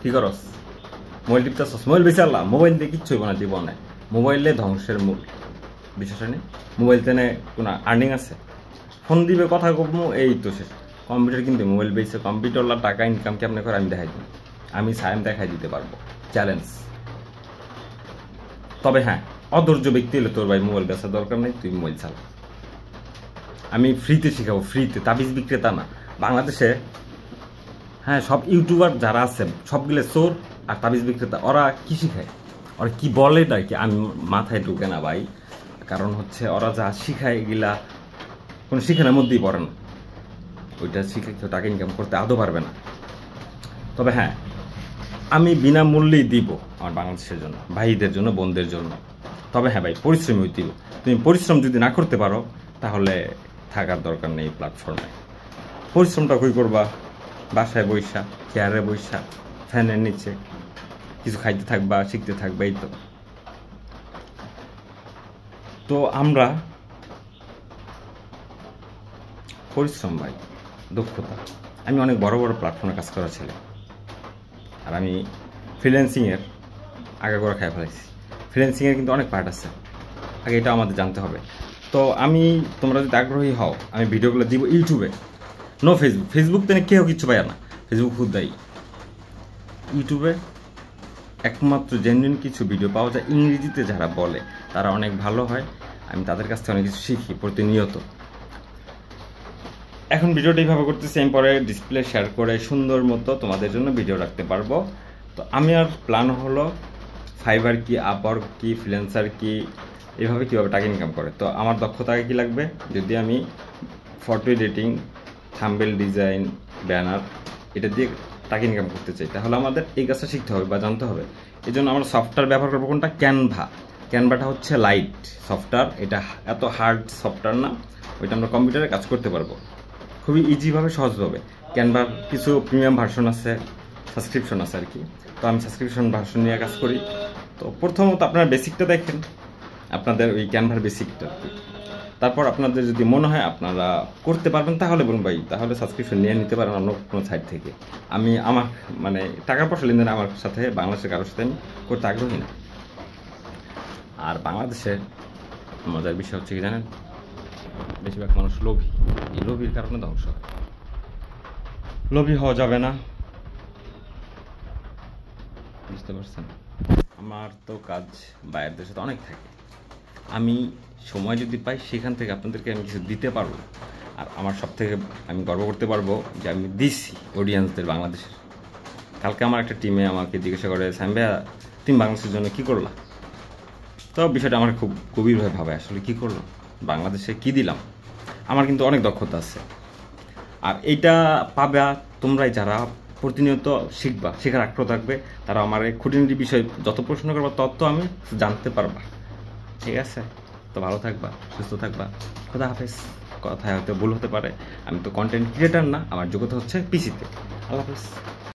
কি করস? Mobile টিপতেছস? Mobile বেঁচে আল্লাহ, মোবাইল দিয়ে কিচ্ছুই না জীবনে। মোবাইলে ধ্বংসের মূল। বিশ্বাস হয়নি? মোবাইল তেনে কোনো আর্নিং আছে? ফোন দিবে, কথা কমু, এই তো শেষ। কম্পিউটার কিন্তু মোবাইল বেচে কম্পিউটারলা টাকা ইনকাম কেমনে করে আমি দেখাই দিই। আমি সায়েম দেখাই দিতে পারবো, চ্যালেঞ্জ। তবে হ্যাঁ, অধৈর্য ব্যক্তি হলে তোর ভাই মোবাইল বেচার দরকার নেই, তুই মোবাইল চালা। আমি ফ্রিতে শিখাবো, ফ্রিতে, তাবিজ বিক্রেতা না। বাংলাদেশে হ্যাঁ সব ইউটিউবার যারা আছে সবগুলো চোর আর তাবিজ বিক্রেতা। ওরা কি শিখায়, ওরা কি বলে না কি আমি মাথায় ঢুকে না ভাই। কারণ হচ্ছে ওরা যা শিখায় এগুলা কোনো শিখানোর মধ্যেই পড়ে না। ওইটা শিখে কেউ টাকা ইনকাম করতে আদৌ পারবে না। তবে হ্যাঁ, আমি বিনামূল্যেই দিব আমার বাংলাদেশের জন্য, ভাইদের জন্য, বোনদের জন্য। তবে হ্যাঁ ভাই, পরিশ্রমী হইতে দিব। তুমি পরিশ্রম যদি না করতে পারো তাহলে থাকার দরকার নেই প্ল্যাটফর্মে। পরিশ্রমটা কই করবা? বাসায় বৈশা, চেয়ারে বৈশা, ফ্যানের নিচে কিছু খাইতে থাকবা, শিখতে থাকবা, এই তো। তো আমরা পরিশ্রম ভাই, দক্ষতা। আমি অনেক বড় বড় প্ল্যাটফর্মে কাজ করা ছিল, আর আমি ফ্রিল্যান্সিংয়ের আগাগোড়া খাই ফেলাইছি। ফ্রিল্যান্সিংয়ের কিন্তু অনেক পার্ট আছে, আগে এটা আমাদের জানতে হবে। তো তোমরা যদি আগ্রহী হও, আমি ভিডিওগুলো দিব ইউটিউবে, নো ফেসবুক। ফেসবুক তেনে কেউ কিচ্ছু পায় না, ফেসবুক খুব দায়ী। ইউটিউবে একমাত্র জেনুইন কিছু ভিডিও পাওয়া যায়, ইংরেজিতে যারা বলে তারা অনেক ভালো হয়। আমি তাদের কাছ থেকে অনেক কিছু শিখি প্রতিনিয়ত। এখন ভিডিওটা এইভাবে করতেছি, আমি পরে ডিসপ্লে শেয়ার করে সুন্দর মতো তোমাদের জন্য ভিডিও রাখতে পারবো। তো আমি আর প্ল্যান হলো ফাইবার কি, আপওয়ার্ক কি, ফ্রিল্যান্সার কি, এইভাবে কীভাবে টাকা ইনকাম করে। তো আমার দক্ষতা কী লাগবে? যদি আমি photo editing, thumbnail design, banner, এটা দিয়ে টাকা ইনকাম করতে চাই, তাহলে আমাদের এই কাজটা শিখতে হবে বা জানতে হবে। এই জন্য আমরা সফটওয়্যার ব্যবহার করবো কোনটা? ক্যানভা। ক্যানভাটা হচ্ছে লাইট সফটওয়্যার, এটা এত হার্ড সফটওয়্যার না, ওইটা আমরা কম্পিউটারে কাজ করতে পারবো খুবই ইজিভাবে, সহজভাবে। ক্যানভার কিছু প্রিমিয়াম ভার্সন আছে, সাবস্ক্রিপশন আছে আর কি। তো আমি সাবস্ক্রিপশন ভার্সন নিয়ে কাজ করি। তো প্রথমত আপনারা বেসিকটা দেখেন, আপনাদের ওই ক্যানভার বেসিকটা আর কি। তারপর আপনাদের যদি মনে হয় আপনারা করতে পারবেন তাহলে বলুন ভাই, তাহলে সাবস্ক্রিপশন নিয়ে নিতে পারেন অন্য কোনো সাইট থেকে। আমি আমার মানে টাকা পয়সা লেনদেন আমার সাথে বাংলাদেশের কারোর সাথে আমি করতে আগ্রহী না। আর বাংলাদেশের মজার বিষয় হচ্ছে কি জানেন? বেশিরভাগ মানুষ লোভী। এই লোভীর কারণে ধ্বংস হয়। লোভী হওয়া যাবে না, বুঝতে পারছেন? আমার তো কাজ বাইরের দেশে তো অনেক থাকে, আমি সময় যদি পাই সেখান থেকে আপনাদেরকে আমি কিছু দিতে পারবো। আর আমার সব থেকে আমি গর্ব করতে পারবো যে আমি দিচ্ছি অডিয়েন্সদের বাংলাদেশের। কালকে আমার একটা টিমে আমাকে জিজ্ঞাসা করে, সাইম ভাইয়া তুমি বাংলাদেশের জন্য কী করলা? তো বিষয়টা আমার খুব গভীরভাবে ভাবে, আসলে কী করলাম, বাংলাদেশে কী দিলাম। আমার কিন্তু অনেক দক্ষতা আছে, আর এইটা পাবা তোমরাই যারা প্রতিনিয়ত শিখবা, শেখার আগ্রহ থাকবে। তারা আমার এই খুঁটিনাটি বিষয় যত প্রশ্ন করবা তত আমি জানতে পারবা। ঠিক আছে? তো ভালো থাকবা, সুস্থ থাকবা, খোদা হাফেজ। কথায় হয়তো ভুল হতে পারে, আমি তো কন্টেন্ট ক্রিয়েটার না, আমার যোগ্যতা হচ্ছে পিসিতে। আল্লাহ হাফেজ।